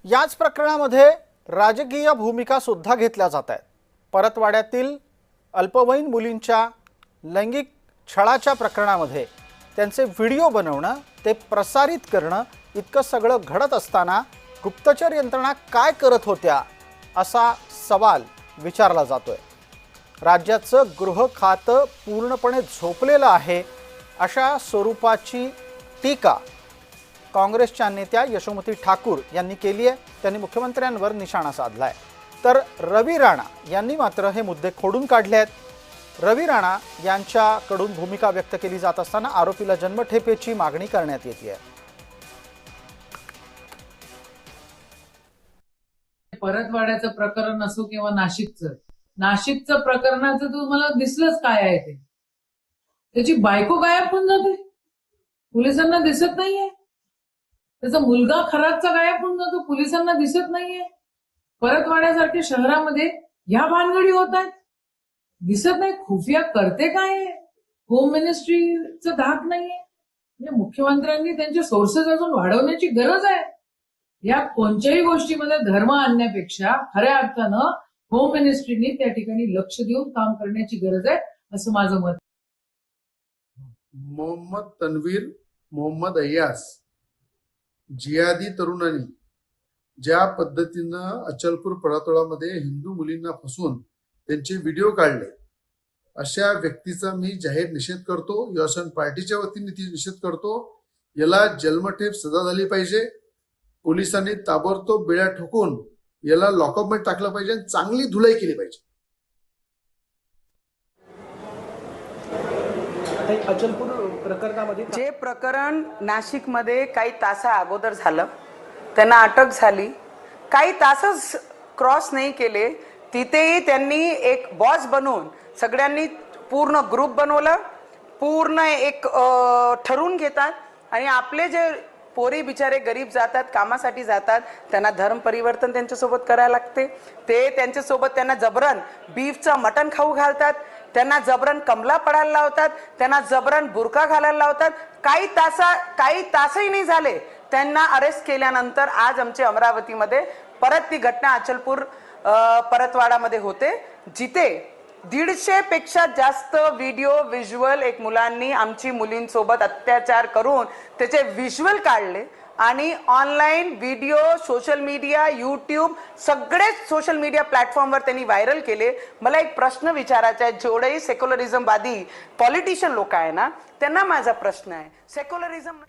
याच प्रकरणामध्ये राजकीय भूमिका सुद्धा घेतल्या जात आहेत। परतवाड्यातील अल्पवयीन मुलींच्या लैंगिक छळाच्या प्रकरणामध्ये त्यांचे व्हिडिओ बनवणं, ते प्रसारित करणं इतकं सगळं घडत असताना गुप्तचर यंत्रणा काय करत होत्या असा सवाल विचारला जातोय। राज्याचं गृह खातं पूर्णपणे झोपलेलं आहे अशा स्वरूपाची टीका काँग्रेसच्या नेत्या यशोमती ठाकूर यांनी केली आहे। त्यांनी मुख्यमंत्र्यांवर निशाणा साधलाय। तर रवी राणा यांनी मात्र हे मुद्दे खोडून काढले आहेत। रवी राणा यांच्याकडून भूमिका व्यक्त केली जात असताना आरोपीला जन्मठेपेची मागणी करण्यात येते आहे। परतवाड्याचं प्रकरण असो किंवा नाशिकचं प्रकरणाचं तुम्हाला दिसलंच काय आहे ते। त्याची बायको गायब होऊन जाते, पोलिसांना दिसत नाहीये। त्याचा मुलगा खराबचा गायब होऊन जातो, पोलिसांना दिसत नाहीये। परतवाड्यासारख्या शहरामध्ये ह्या भानगडी होत आहेत, दिसत नाही। खुफिया करते काय? होम मिनिस्ट्रीचं धाक नाहीये। म्हणजे मुख्यमंत्र्यांनी त्यांचे सोर्सेस अजून वाढवण्याची गरज आहे। या कोणत्याही गोष्टीमध्ये धर्म आणण्यापेक्षा खऱ्या अर्थानं होम मिनिस्ट्रीनी त्या ठिकाणी लक्ष देऊन काम करण्याची गरज आहे, असं माझं मत। मोहम्मद तन्वीर, मोहम्मद अय्यास जिहादी तरुणांनी ज्या पद्धतीनं अचलपूर परतवाडामध्ये हिंदू मुलींना फसवून त्यांचे व्हिडिओ काढले, अशा व्यक्तीचा मी जाहीर निषेध करतो। युवासेना पार्टीच्या वतीने ती निषेध करतो। याला जन्मठेप सजा झाली पाहिजे। पोलिसांनी ताबडतोब बेड्या ठोकून याला लॉकअपमध्ये टाकलं पाहिजे आणि चांगली धुलाई केली पाहिजे। अचलपूर प्रकरणामध्ये जे प्रकरण नाशिकमध्ये काही तासा अगोदर झालं, त्यांना अटक झाली, काही तासच क्रॉस नाही केले, तिथेही त्यांनी एक बॉस बनवून सगळ्यांनी पूर्ण ग्रुप बनवलं, पूर्ण एक ठरवून घेतात आणि आपले जे पोरी बिचारे गरीब जातात, कामासाठी जातात, त्यांना धर्म परिवर्तन त्यांच्यासोबत करायला लागते। ते त्यांच्यासोबत त्यांना जबरन बीफचं मटण खाऊ घालतात, त्यांना जबरन कमला पडायला लावतात, त्यांना जबरन बुरका घालायला लावतात। काही तासही नाही झाले त्यांना अरेस्ट केल्यानंतर आज आमच्या अमरावतीमध्ये परत ती घटना अचलपूर परतवाडामध्ये होते, जिथे 150 पेक्षा जास्त व्हिडिओ व्हिज्युअल एक मुलांनी आमची मुलींसोबत अत्याचार करून त्याचे व्हिज्युअल काढले आणि online video social media YouTube सगळेच सोशल मीडिया प्लॅटफॉर्मवर त्यांनी व्हायरल केले। मला एक प्रश्न विचारायचा आहे, जेवढेही सेक्युलरिझमवादी पॉलिटिशियन लोक आहे ना, त्यांना माझा प्रश्न आहे, सेक्युलरिझम